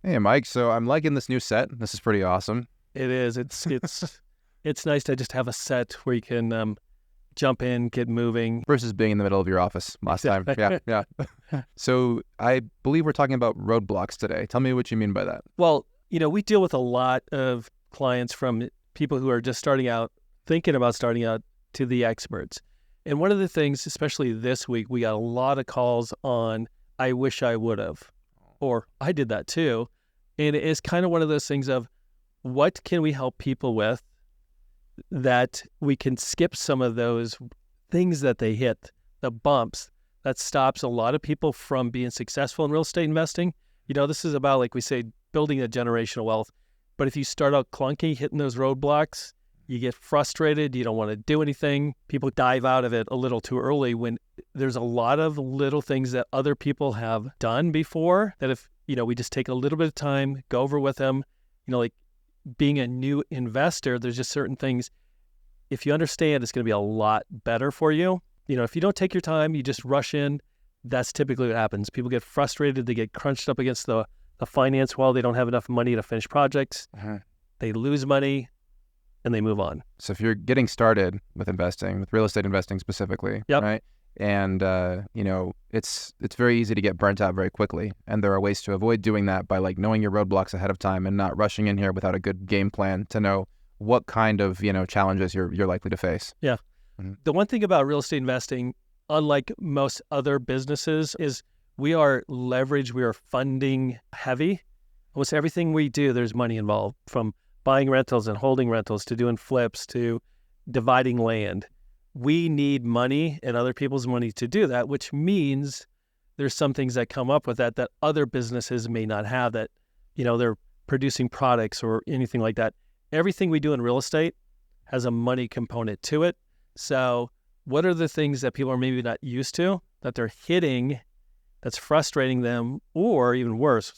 Hey, Mike. So I'm liking this new set. This is pretty awesome. It is. It's nice to just have a set where you can jump in, get moving. Versus being in the middle of your office last time. Yeah, yeah. So I believe we're talking about roadblocks today. Tell me what you mean by that. Well, we deal with a lot of clients from people who are just starting out, thinking about starting out, to the experts. And one of the things, especially this week, we got a lot of calls on, I wish I would have, or I did that too. And it is kind of one of those things of, what can we help people with that we can skip some of those things that they hit, the bumps that stops a lot of people from being successful in real estate investing. This is about, like we say, building a generational wealth. But if you start out clunky, hitting those roadblocks, you get frustrated, you don't want to do anything. People dive out of it a little too early when there's a lot of little things that other people have done before that if, we just take a little bit of time, go over with them, like being a new investor, there's just certain things, if you understand, it's going to be a lot better for you. If you don't take your time, you just rush in, that's typically what happens. People get frustrated, they get crunched up against the finance wall, they don't have enough money to finish projects, they lose money, and they move on. So if you're getting started with investing, with real estate investing specifically, Yep. right? And, it's very easy to get burnt out very quickly. And there are ways to avoid doing that by knowing your roadblocks ahead of time and not rushing in here without a good game plan to know what kind of, challenges you're likely to face. Yeah. Mm-hmm. The one thing about real estate investing, unlike most other businesses, is we are leveraged, we are funding heavy. Almost everything we do, there's money involved, from buying rentals and holding rentals to doing flips to dividing land. We need money and other people's money to do that, which means there's some things that come up with that other businesses may not have, that, they're producing products or anything like that. Everything we do in real estate has a money component to it. So what are the things that people are maybe not used to that they're hitting that's frustrating them, or even worse,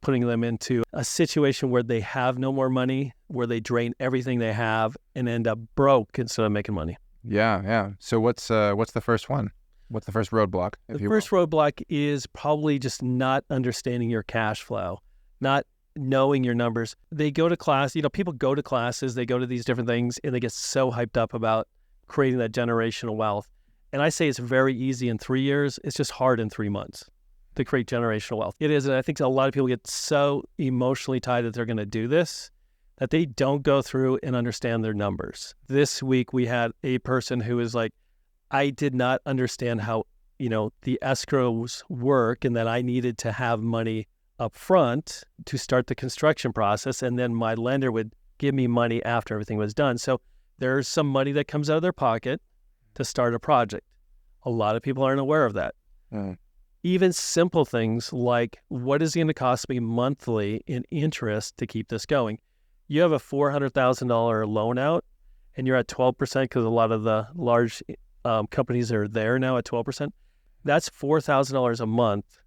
putting them into a situation where they have no more money, where they drain everything they have and end up broke instead of making money? Yeah, yeah. So what's the first one? What's the first roadblock? The first roadblock is probably just not understanding your cash flow, not knowing your numbers. They go to class, people go to classes, they go to these different things, and they get so hyped up about creating that generational wealth. And I say it's very easy in 3 years. It's just hard in 3 months to create generational wealth. It is, and I think a lot of people get so emotionally tied that they're going to do this that they don't go through and understand their numbers. This week we had a person who was like, I did not understand how, the escrows work, and that I needed to have money up front to start the construction process, and then my lender would give me money after everything was done. So there's some money that comes out of their pocket to start a project. A lot of people aren't aware of that. Even simple things like, what is it going to cost me monthly in interest to keep this going? You have a $400,000 loan out and you're at 12% because a lot of the large companies are there now at 12%. That's $4,000 a month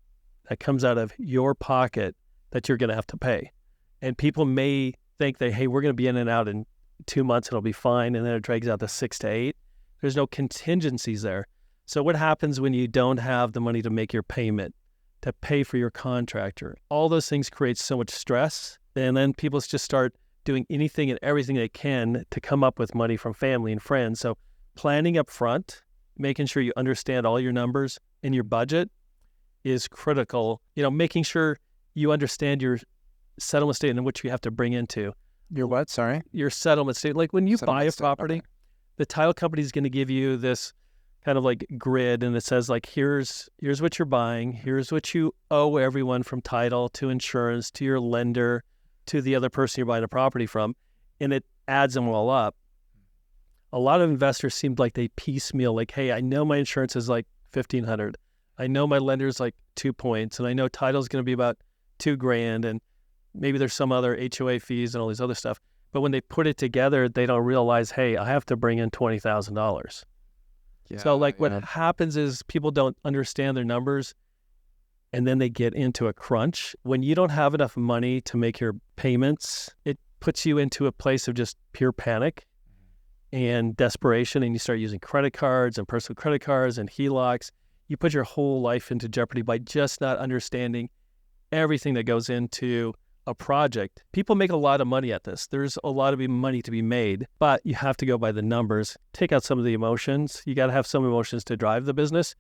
that comes out of your pocket that you're going to have to pay. And people may think that, hey, we're going to be in and out in 2 months and it'll be fine. And then it drags out to 6 to 8. There's no contingencies there. So what happens when you don't have the money to make your payment, to pay for your contractor? All those things create so much stress. And then people just start doing anything and everything they can to come up with money from family and friends. So planning up front, making sure you understand all your numbers and your budget is critical. Making sure you understand your settlement statement and what you have to bring into. Your what? Sorry? Your settlement statement. Like when you buy a property, okay. The title company is going to give you this kind of like grid, and it says here's what you're buying, here's what you owe everyone, from title to insurance to your lender to the other person you're buying a property from, and it adds them all up. A lot of investors seem like they piecemeal, hey, I know my insurance is $1,500, I know my lender's 2 points, and I know title's going to be about $2,000, and maybe there's some other HOA fees and all these other stuff. But when they put it together, they don't realize, hey, I have to bring in $20,000. Yeah, so what happens is people don't understand their numbers, and then they get into a crunch. When you don't have enough money to make your payments, it puts you into a place of just pure panic and desperation, and you start using credit cards and personal credit cards and HELOCs. You put your whole life into jeopardy by just not understanding everything that goes into a project. People make a lot of money at this. There's a lot of money to be made, but you have to go by the numbers, take out some of the emotions. You got to have some emotions to drive the business,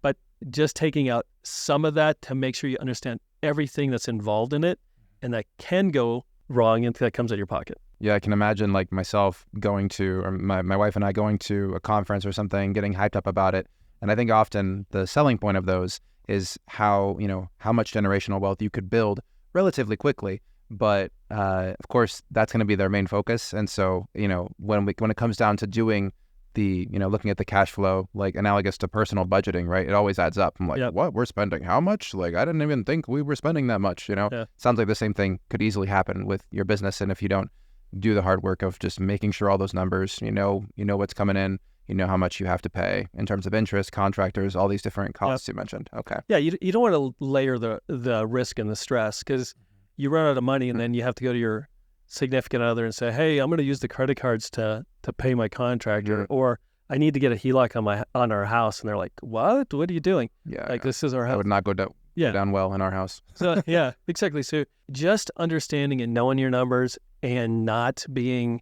but just taking out some of that to make sure you understand everything that's involved in it and that can go wrong and that comes out of your pocket. Yeah, I can imagine like myself going to, or my wife and I going to a conference or something, getting hyped up about it. And I think often the selling point of those is how, how much generational wealth you could build relatively quickly. But of course, that's going to be their main focus. And so, when it comes down to doing the, looking at the cash flow, like analogous to personal budgeting, right? It always adds up. I'm like, Yep. What? We're spending how much? Like, I didn't even think we were spending that much, Yeah. Sounds like the same thing could easily happen with your business. And if you don't do the hard work of just making sure all those numbers, you know what's coming in, you know how much you have to pay in terms of interest, contractors, all these different costs you mentioned. Okay. Yeah, you don't want to layer the risk and the stress because you run out of money and then you have to go to your significant other and say, hey, I'm going to use the credit cards to pay my contractor, or I need to get a HELOC on our house. And they're like, what are you doing? Yeah. This is our house. That would not go down well in our house. So yeah, exactly. So just understanding and knowing your numbers and not being,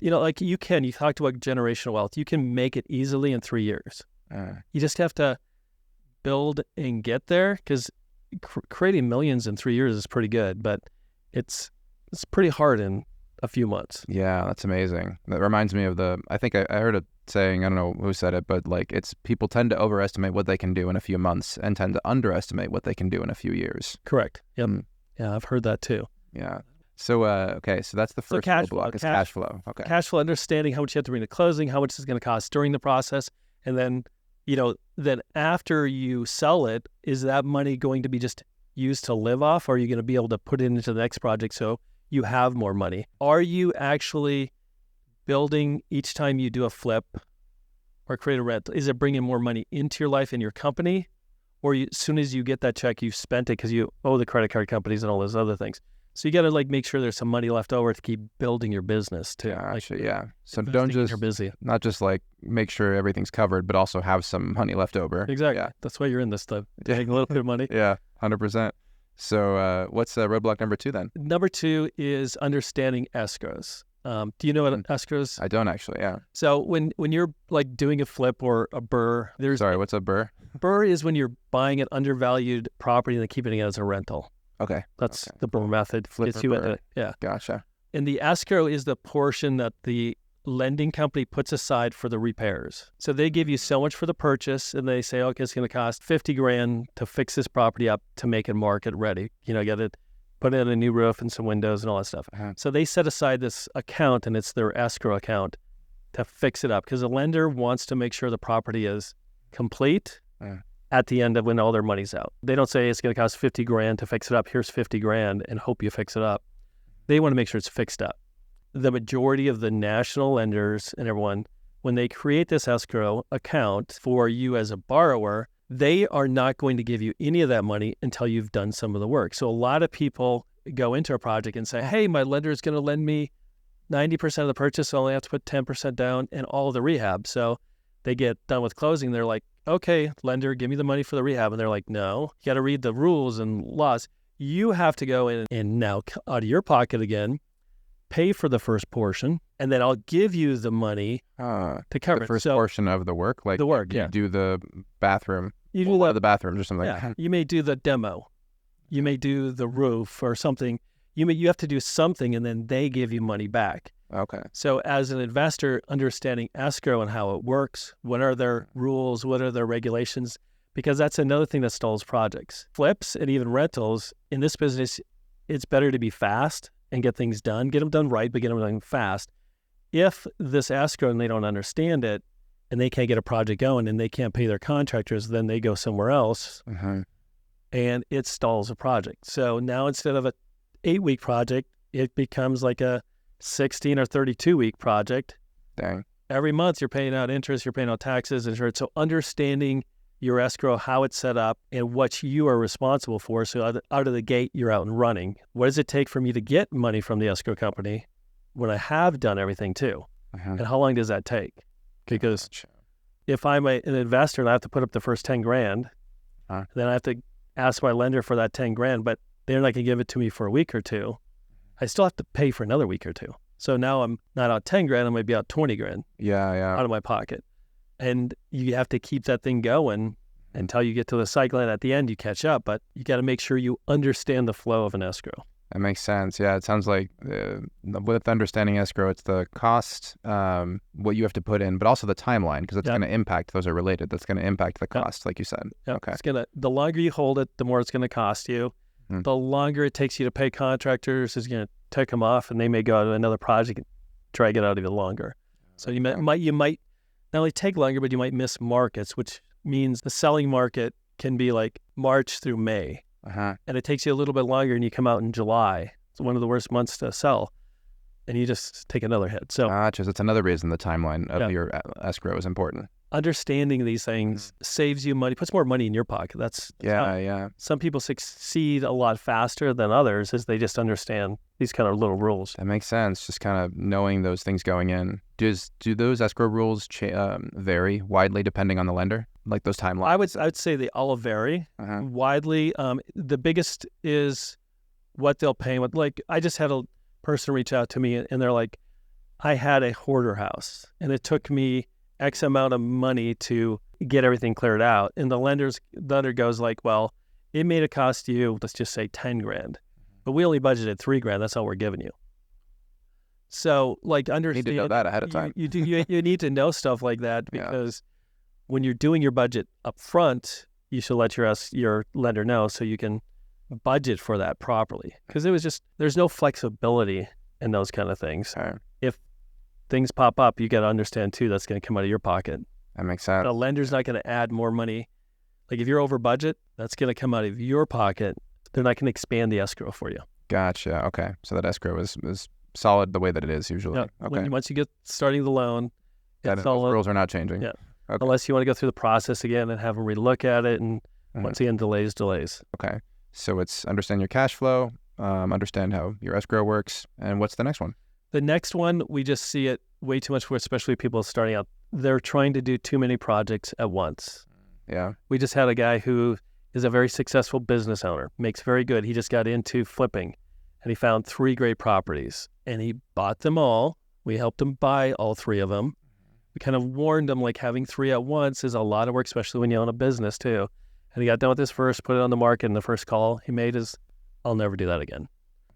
you talked about generational wealth. You can make it easily in 3 years. You just have to build and get there because creating millions in 3 years is pretty good, but it's pretty hard in a few months. Yeah, that's amazing. That reminds me of I think I heard a saying, I don't know who said it, but like it's people tend to overestimate what they can do in a few months and tend to underestimate what they can do in a few years. Correct. Yep. Yeah, I've heard that too. Yeah. So, okay, so that's the first roadblock is cash flow. Okay. Cash flow, understanding how much you have to bring to closing, how much it's going to cost during the process. And then, then after you sell it, is that money going to be just used to live off? Or are you going to be able to put it into the next project so you have more money? Are you actually building each time you do a flip or create a rent? Is it bringing more money into your life and your company? Or as soon as you get that check, you've spent it because you owe the credit card companies and all those other things. So you got to make sure there's some money left over to keep building your business too. Yeah, actually, yeah. So investing don't when just you're busy. not just make sure everything's covered, but also have some money left over. Exactly. Yeah. That's why you're in this stuff. Taking a little bit of money. Yeah, 100%. So what's roadblock number 2 then? Number 2 is understanding escrows. Do you know what an escrow is? I don't actually. Yeah. So when you're doing a flip or a burr, Sorry, what's a burr? Burr is when you're buying an undervalued property and then keeping it as a rental. Okay. That's the burr method. Flip Gets or you burr. into, yeah. Gotcha. And the escrow is the portion that the lending company puts aside for the repairs. So they give you so much for the purchase and they say, okay, it's going to cost $50,000 to fix this property up to make it market ready. Get it, put in a new roof and some windows and all that stuff. Uh-huh. So they set aside this account and it's their escrow account to fix it up because the lender wants to make sure the property is complete at the end of when all their money's out. They don't say it's going to cost $50,000 to fix it up. Here's $50,000 and hope you fix it up. They want to make sure it's fixed up. The majority of the national lenders and everyone, when they create this escrow account for you as a borrower, they are not going to give you any of that money until you've done some of the work. So a lot of people go into a project and say, hey, my lender is going to lend me 90% of the purchase, so I only have to put 10% down and all of the rehab. So they get done with closing. They're like, okay, lender, give me the money for the rehab. And they're like, no, you got to read the rules and laws. You have to go in and now out of your pocket again, pay for the first portion, and then I'll give you the money to cover the first it. portion of the work, like the work, you do the bathroom, you do one of the bathrooms or something. yeah. You may do the demo, you may do the roof or something. You have to do something, and then they give you money back. Okay. So as an investor, understanding escrow and how it works, what are their rules, what are their regulations, because that's another thing that stalls projects. Flips and even rentals in this business, it's better to be fast and get things done, get them done right, but get them done fast. If this escrow and they don't understand it and they can't get a project going and they can't pay their contractors, then they go somewhere else and it stalls a project. So now instead of a 8-week project, it becomes like a 16 or 32-week project. Dang. Every month you're paying out interest, you're paying out taxes, insurance. So understanding your escrow, how it's set up, and what you are responsible for. So out of the gate, you're out and running. What does it take for me to get money from the escrow company when I have done everything too? And how long does that take? Because if I'm an investor and I have to put up the first $10,000, then I have to ask my lender for that $10,000. But they're not going to give it to me for a week or two, I still have to pay for another week or two. So now I'm not out 10 grand, I might be out 20 grand out of my pocket. And you have to keep that thing going until you get to the cycle, and at the end you catch up, but you got to make sure you understand the flow of an escrow. That makes sense. Yeah, it sounds like with understanding escrow, it's the cost, what you have to put in, but also the timeline, because it's going to impact, those are related. That's going to impact the cost, like you said. Okay. The longer you hold it, the more it's going to cost you. The longer it takes you to pay contractors is going to take them off, and they may go to another project and drag it out even longer. So you might not only take longer, but you might miss markets, which means the selling market can be like March through May. And it takes you a little bit longer, and you come out in July. It's one of the worst months to sell, and you just take another hit. So that's another reason the timeline of your escrow is important. Understanding these things saves you money, puts more money in your pocket. That's Some people succeed a lot faster than others as they just understand these kind of little rules. That makes sense. Just kind of knowing those things going in. Do those escrow rules vary widely depending on the lender? Like those timelines? I would say they all vary widely. The biggest is what they'll pay. Like, I just had a person reach out to me, and they're like, I had a hoarder house, and it took me X amount of money to get everything cleared out. And the lender goes like, well, it made it cost you, let's just say 10 grand, but we only budgeted 3 grand. That's all we're giving you. So like, understand, you need to know that ahead of time. You need to know stuff like that, because when you're doing your budget up front, you should let your lender know so you can budget for that properly. Because there's no flexibility in those kind of things. If things pop up, you got to understand too, that's going to come out of your pocket. That makes sense. The lender's not going to add more money. Like, if you're over budget, that's going to come out of your pocket. They're not going to expand the escrow for you. Gotcha. Okay. So that escrow is solid the way that it is usually. Yeah. Okay. Once you get starting the loan, those rules are not changing. Yeah. Okay. Unless you want to go through the process again and have them relook at it, and once again, delays. Okay. So it's understand your cash flow, understand how your escrow works, and what's the next one? The next one, we just see it way too much for especially people starting out. They're trying to do too many projects at once. Yeah. We just had a guy who is a very successful business owner, makes very good. He just got into flipping, and he found 3 great properties, and he bought them all. We helped him buy all 3 of them. We kind of warned him, like, having 3 at once is a lot of work, especially when you own a business too. And he got done with this first, put it on the market, and the first call he made is, I'll never do that again.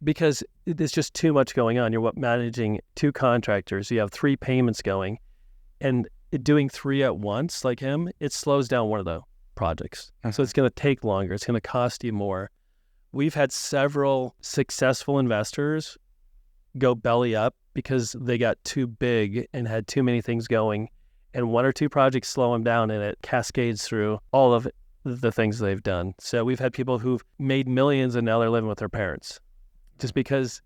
Because there's just too much going on. You're managing 2 contractors. You have 3 payments going. And doing 3 at once, like him, it slows down one of the projects. So it's going to take longer. It's going to cost you more. We've had several successful investors go belly up because they got too big and had too many things going. And 1 or 2 projects slow them down, and it cascades through all of the things they've done. So we've had people who've made millions, and now they're living with their parents. Just because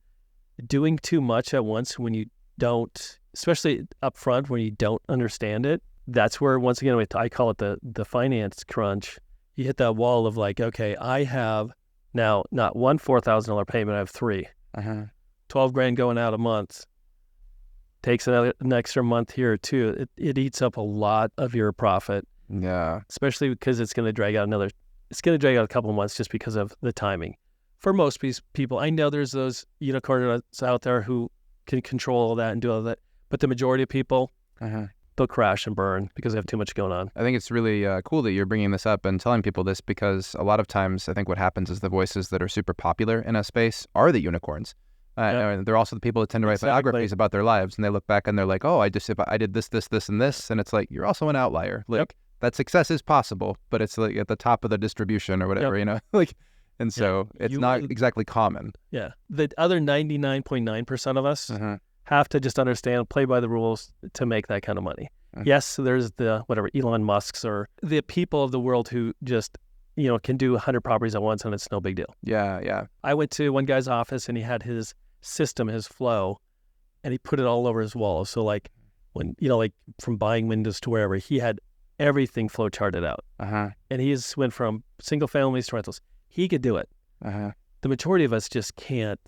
doing too much at once, when you don't, especially up front, when you don't understand it, that's where, once again, I call it the finance crunch. You hit that wall of like, okay, I have now not one $4,000 payment, I have 3. 12 grand going out a month. Takes an extra month here or 2. It eats up a lot of your profit. Yeah. Especially because it's going to drag out a couple of months just because of the timing. For most people, I know there's those unicorns out there who can control all that and do all that, but the majority of people, they'll crash and burn because they have too much going on. I think it's really cool that you're bringing this up and telling people this, because a lot of times I think what happens is the voices that are super popular in a space are the unicorns. And they're also the people that tend to write biographies about their lives, and they look back and they're like, oh, I did this, and this, and it's like, you're also an outlier. Like, that success is possible, but it's like at the top of the distribution or whatever, you know, like. And so it's not exactly common. Yeah. The other 99.9% of us have to just understand, play by the rules to make that kind of money. Yes, there's the Elon Musk's or the people of the world who just, can do 100 properties at once, and it's no big deal. Yeah, yeah. I went to one guy's office, and he had his system, his flow, and he put it all over his walls. So like when, like from buying windows to wherever, he had everything flow charted out. And he just went from single families to rentals. He could do it. The majority of us just can't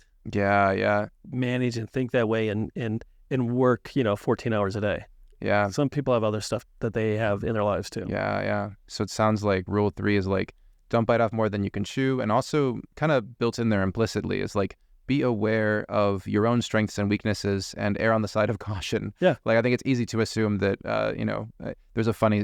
manage and think that way and work, 14 hours a day. Yeah. Some people have other stuff that they have in their lives too. Yeah, yeah. So it sounds like rule 3 is like, don't bite off more than you can chew. And also kind of built in there implicitly is like, be aware of your own strengths and weaknesses and err on the side of caution. Yeah. Like, I think it's easy to assume that, there's a funny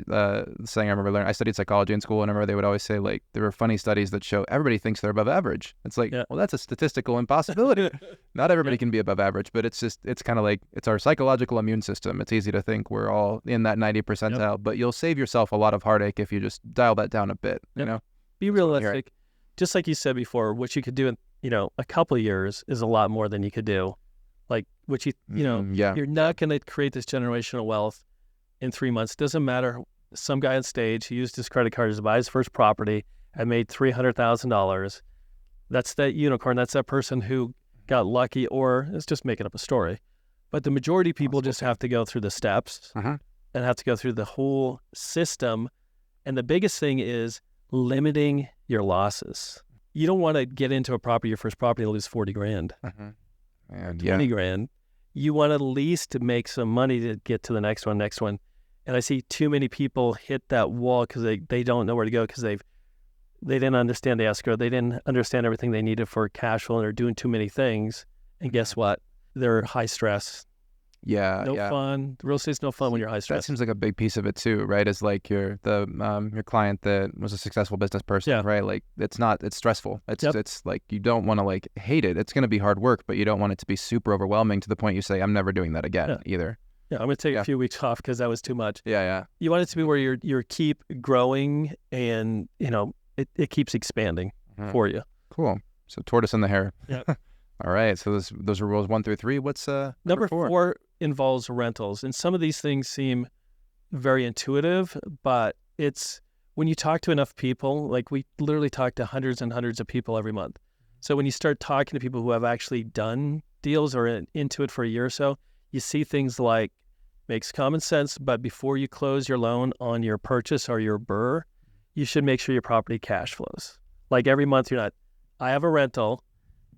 saying I remember learning. I studied psychology in school, and I remember they would always say, like, there are funny studies that show everybody thinks they're above average. It's like, well, that's a statistical impossibility. Not everybody can be above average, but it's kind of like, it's our psychological immune system. It's easy to think we're all in that 90 percentile, but you'll save yourself a lot of heartache if you just dial that down a bit, you know? Be realistic. Just like you said before, what you could do in a couple of years is a lot more than you could do. Like, which you're not going to create this generational wealth in 3 months. Doesn't matter. Some guy on stage who used his credit card to buy his first property and made $300,000. That's that unicorn. That's that person who got lucky, or is just making up a story. But the majority of people just have to go through the steps and have to go through the whole system. And the biggest thing is limiting your losses. You don't want to get into a property, your first property, and lose 40 grand, and 20 grand. You want at least to make some money to get to the next one. And I see too many people hit that wall because they don't know where to go because they didn't understand the escrow. They didn't understand everything they needed for cash flow, and they're doing too many things. And guess what? They're high stress. No fun. Real estate's no fun when you're high stress. That seems like a big piece of it too, right? Is like your client that was a successful business person, right? Like, it's stressful. It's like, you don't want to like hate it. It's going to be hard work, but you don't want it to be super overwhelming to the point you say, I'm never doing that again either. Yeah, I'm going to take a few weeks off because that was too much. Yeah. You want it to be where you're keep growing, and it keeps expanding for you. Cool. So tortoise and the hare. Yeah. All right. So those are rules 1 through 3. What's number 4 involves rentals, and some of these things seem very intuitive, but it's when you talk to enough people. Like, we literally talk to hundreds and hundreds of people every month. So when you start talking to people who have actually done deals or into it for a year or so, you see things like, makes common sense, but before you close your loan on your purchase or your BRRRR, you should make sure your property cash flows. Like, every month I have a rental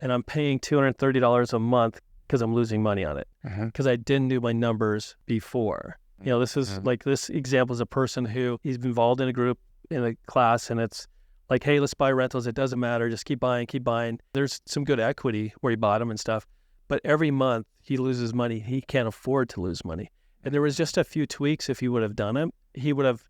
and I'm paying $230 a month because I'm losing money on it because I didn't do my numbers before. This is like, this example is a person who is involved in a group, in a class, and it's like, hey, let's buy rentals. It doesn't matter. Just keep buying. There's some good equity where he bought them and stuff. But every month he loses money. He can't afford to lose money. And there was just a few tweaks. If he would have done it, he would have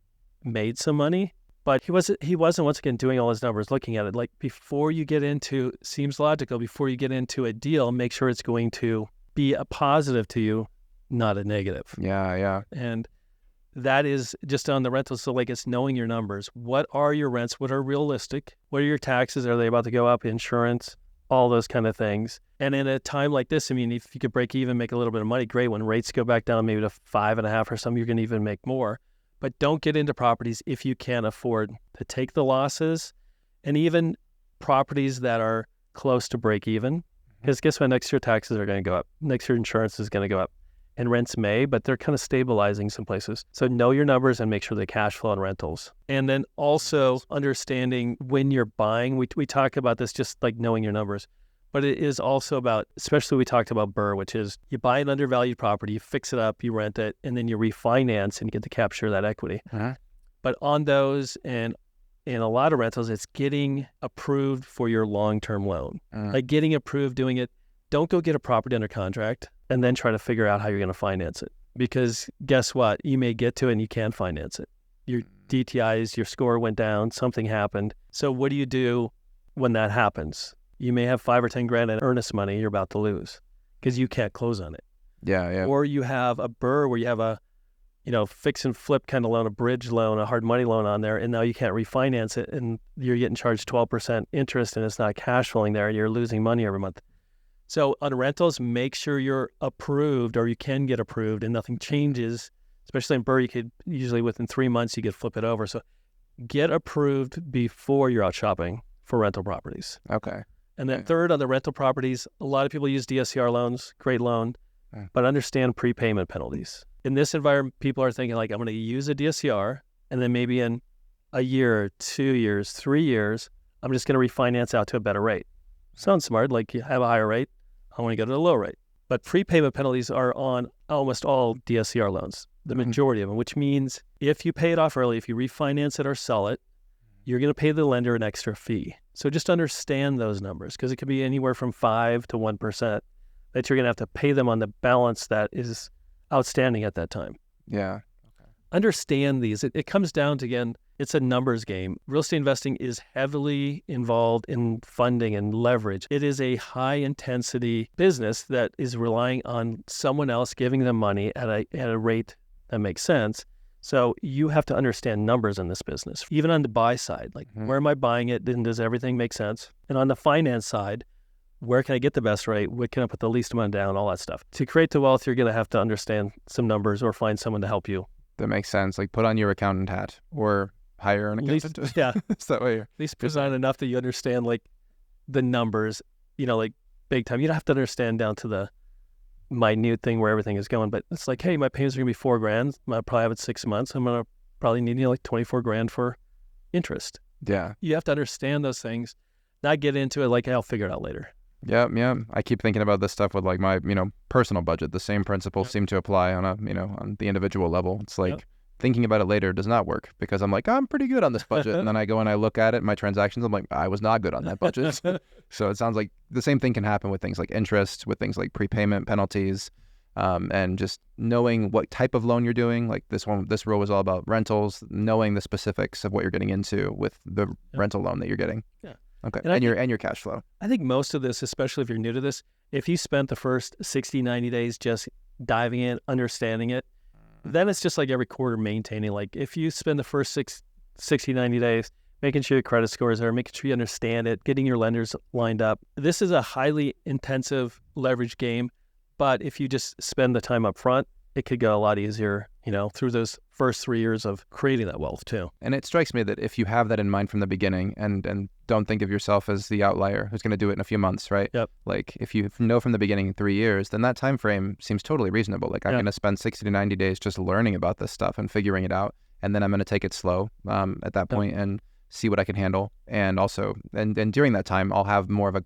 made some money. But he wasn't once again doing all his numbers, looking at it. Like, before you get into, seems logical, before you get into a deal, make sure it's going to be a positive to you, not a negative. Yeah. And that is just on the rentals. So, like, it's knowing your numbers. What are your rents? What are realistic? What are your taxes? Are they about to go up? Insurance? All those kind of things. And in a time like this, I mean, if you could break even, make a little bit of money, great. When rates go back down maybe to 5.5 or something, you're going to even make more. But don't get into properties if you can't afford to take the losses, and even properties that are close to break even. Because guess what? Next year taxes are going to go up. Next year insurance is going to go up. And rents may, but they're kind of stabilizing some places. So know your numbers and make sure they cash flow on rentals. And then also understanding when you're buying. We talk about this, just like knowing your numbers. But it is also about, especially we talked about BRRRR, which is you buy an undervalued property, you fix it up, you rent it, and then you refinance and you get to capture that equity. But on those and in a lot of rentals, it's getting approved for your long-term loan. Like, getting approved, doing it. Don't go get a property under contract and then try to figure out how you're going to finance it. Because guess what? You may get to it and you can't finance it. Your DTIs, your score went down, something happened. So what do you do when that happens? You may have 5 or 10 grand in earnest money you're about to lose because you can't close on it. Yeah. Or you have a BRRRR where you have a, fix and flip kind of loan, a bridge loan, a hard money loan on there, and now you can't refinance it, and you're getting charged 12% interest, and it's not cash flowing there, and you're losing money every month. So on rentals, make sure you're approved, or you can get approved, and nothing changes. Especially in BRRRR, you could usually within 3 months you could flip it over. So get approved before you're out shopping for rental properties. Okay. And then third, on the rental properties, a lot of people use DSCR loans, great loan, but understand prepayment penalties. In this environment, people are thinking like, I'm going to use a DSCR, and then maybe in a year, 2 years, 3 years, I'm just going to refinance out to a better rate. Sounds smart, like you have a higher rate, I want to go to a low rate. But prepayment penalties are on almost all DSCR loans, the majority of them, which means if you pay it off early, if you refinance it or sell it, you're going to pay the lender an extra fee. So just understand those numbers, because it could be anywhere from 5 to 1% that you're going to have to pay them on the balance that is outstanding at that time. Yeah. Understand these. It comes down to, again, it's a numbers game. Real estate investing is heavily involved in funding and leverage. It is a high intensity business that is relying on someone else giving them money at a rate that makes sense. So you have to understand numbers in this business, even on the buy side. Like, where am I buying it? Then does everything make sense? And on the finance side, where can I get the best rate? What can I put the least amount down? All that stuff. To create the wealth, you're going to have to understand some numbers or find someone to help you. That makes sense. Like, put on your accountant hat or hire an accountant. Least, yeah. So that way at least present enough that you understand like the numbers, like big time. You don't have to understand down to the minute thing where everything is going, but it's like, hey, my payments are going to be $4,000. I'll probably have it 6 months. I'm going to probably need like $24,000 for interest. Yeah. You have to understand those things, not get into it like, hey, I'll figure it out later. Yeah. I keep thinking about this stuff with like my, personal budget. The same principles seem to apply on on the individual level. It's like thinking about it later does not work, because I'm like, I'm pretty good on this budget. And then I go and I look at it, my transactions, I'm like, I was not good on that budget. So it sounds like the same thing can happen with things like interest, with things like prepayment penalties, and just knowing what type of loan you're doing. Like this rule was all about rentals, knowing the specifics of what you're getting into with the rental loan that you're getting. Yeah. Okay. And your cash flow. I think most of this, especially if you're new to this, if you spent the first 60, 90 days just diving in, understanding it, then it's just like every quarter maintaining. Like if you spend the first 60, 90 days making sure your credit scores are, making sure you understand it, getting your lenders lined up. This is a highly intensive leverage game, but if you just spend the time up front, it could go a lot easier, through those first 3 years of creating that wealth too. And it strikes me that if you have that in mind from the beginning and don't think of yourself as the outlier who's going to do it in a few months, right? Yep. Like if you know from the beginning 3 years, then that time frame seems totally reasonable. Like I'm going to spend 60 to 90 days just learning about this stuff and figuring it out. And then I'm going to take it slow at that point and see what I can handle. And also, and during that time, I'll have more of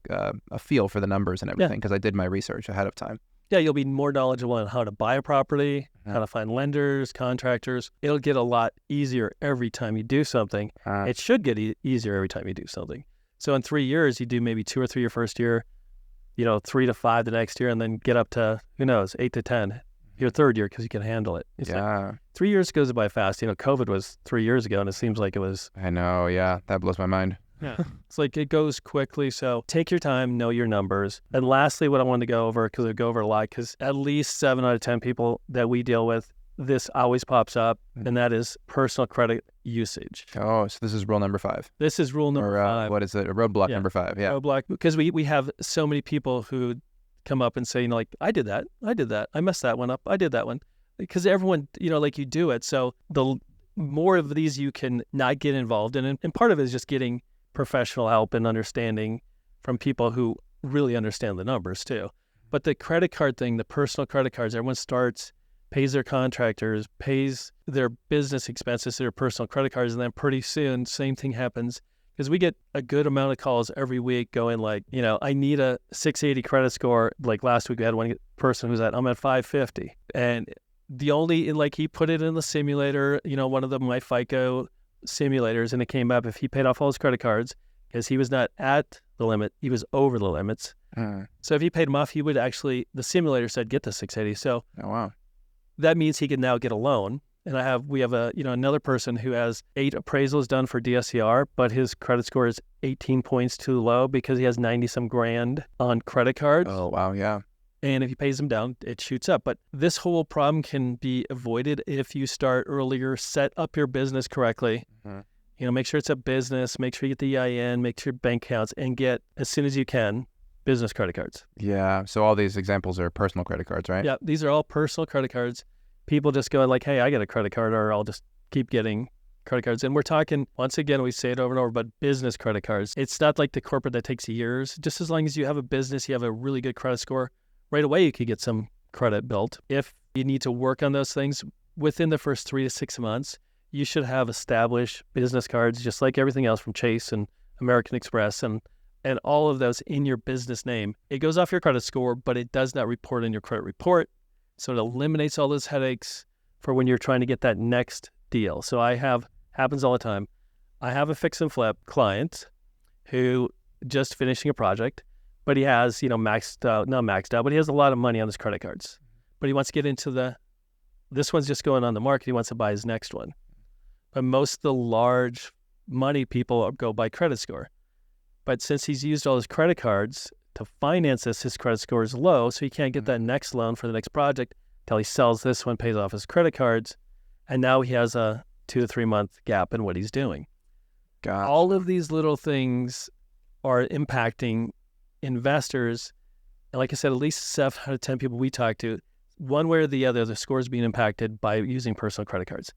a feel for the numbers and everything because I did my research ahead of time. Yeah, you'll be more knowledgeable on how to buy a property, how to find lenders, contractors. It'll get a lot easier every time you do something. It should get easier every time you do something. So in 3 years, you do maybe 2 or 3 your first year, 3 to 5 the next year, and then get up to, 8 to 10 your third year because you can handle it. It's like 3 years goes by fast. COVID was 3 years ago, and it seems like it was. I know, yeah. That blows my mind. Yeah. It's like it goes quickly. So take your time, know your numbers. And lastly, what I wanted to go over, because I go over a lot, because at least 7 out of 10 people that we deal with, this always pops up, and that is personal credit usage. Oh, so this is rule number 5. This is rule number 5. What is it? A roadblock number 5. Yeah. Roadblock, because we have so many people who come up and say, I did that. I messed that one up. I did that one. Because everyone, you do it. So the more of these you can not get involved in, and part of it is just getting professional help and understanding from people who really understand the numbers too. But the credit card thing, the personal credit cards, everyone starts, pays their contractors, pays their business expenses to their personal credit cards, and then pretty soon, same thing happens. Because we get a good amount of calls every week going like, I need a 680 credit score. Like last week we had one person who's I'm at 550. And the only, he put it in the simulator, one of my FICO simulators, and it came up if he paid off all his credit cards because he was not at the limit, he was over the limits. So if he paid them off, he would actually, the simulator said, get the 680. So that means he can now get a loan. And we have another person who has 8 appraisals done for DSCR, but his credit score is 18 points too low because he has 90 some grand on credit cards. Oh, wow. Yeah. And if he pays them down, it shoots up. But this whole problem can be avoided if you start earlier, set up your business correctly. Make sure it's a business, make sure you get the EIN, make sure your bank accounts, and get, as soon as you can, business credit cards. Yeah. So all these examples are personal credit cards, right? Yeah. These are all personal credit cards. People just go like, hey, I get a credit card, or I'll just keep getting credit cards. And we're talking, once again, we say it over and over, but business credit cards. It's not like the corporate that takes years. Just as long as you have a business, you have a really good credit score, right away you could get some credit built. If you need to work on those things within the first 3 to 6 months, you should have established business cards, just like everything else from Chase and American Express and all of those in your business name. It goes off your credit score, but it does not report in your credit report. So it eliminates all those headaches for when you're trying to get that next deal. So happens all the time. I have a fix and flip client who just finishing a project, but he has, not maxed out, but he has a lot of money on his credit cards. But he wants to get into this one's just going on the market. He wants to buy his next one. But most of the large money people go by credit score. But since he's used all his credit cards to finance this, his credit score is low, so he can't get that next loan for the next project until he sells this one, pays off his credit cards, and now he has a 2 to 3 month gap in what he's doing. Gotcha. All of these little things are impacting investors. And like I said, at least 7 out of 10 people we talk to, one way or the other, the score is being impacted by using personal credit cards.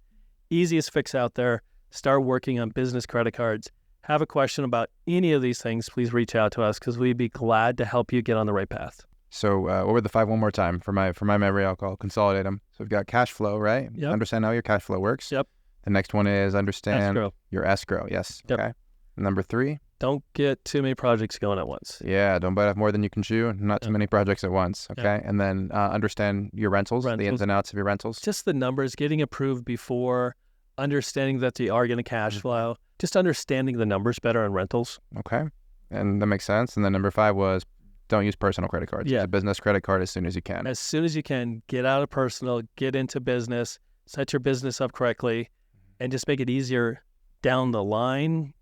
Easiest fix out there, start working on business credit cards. Have a question about any of these things, please reach out to us because we'd be glad to help you get on the right path. So what were the 5 one more time? For my memory, I'll consolidate them. So we've got cash flow, right? Yep. Understand how your cash flow works. Yep. The next one is understand Escrow. your escrow. Yes. Yep. Okay. Number 3. Don't get too many projects going at once. Yeah, don't bite off more than you can chew. Not too many projects at once. Okay. Yeah. And then understand your rentals, the ins and outs of your rentals. Just the numbers, getting approved before, understanding that they are going to cash flow, just understanding the numbers better on rentals. Okay. And that makes sense. And then number 5 was don't use personal credit cards. Yeah. Use a business credit card as soon as you can. As soon as you can, get out of personal, get into business, set your business up correctly, and just make it easier down the line.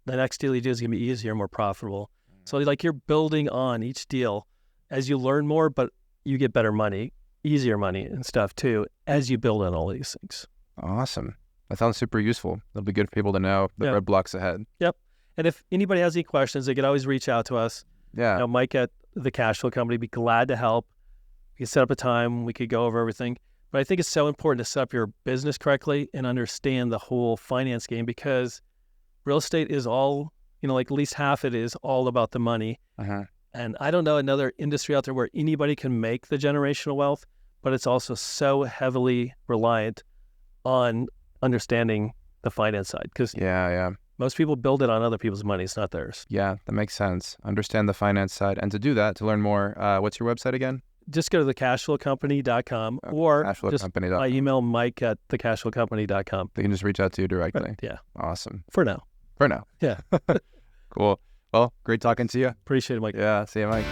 The next deal you do is going to be easier, more profitable. So like you're building on each deal as you learn more, but you get better money, easier money and stuff too, as you build on all these things. Awesome. That sounds super useful. It'll be good for people to know the roadblocks ahead. Yep. And if anybody has any questions, they can always reach out to us. Yeah. Mike at the Cash Flow Company, be glad to help. We can set up a time. We could go over everything. But I think it's so important to set up your business correctly and understand the whole finance game because real estate is all, like at least half it is all about the money. Uh-huh. And I don't know another industry out there where anybody can make the generational wealth, but it's also so heavily reliant on understanding the finance side because most people build it on other people's money. It's not theirs. Yeah, that makes sense. Understand the finance side. And to do that, to learn more, what's your website again? Just go to thecashflowcompany.com or just Cashflowcompany.com. email Mike at thecashflowcompany.com. They can just reach out to you directly. Right. Yeah. Awesome. For now. For now. Yeah. Cool. Well, great talking to you. Appreciate it, Mike. Yeah. See you, Mike.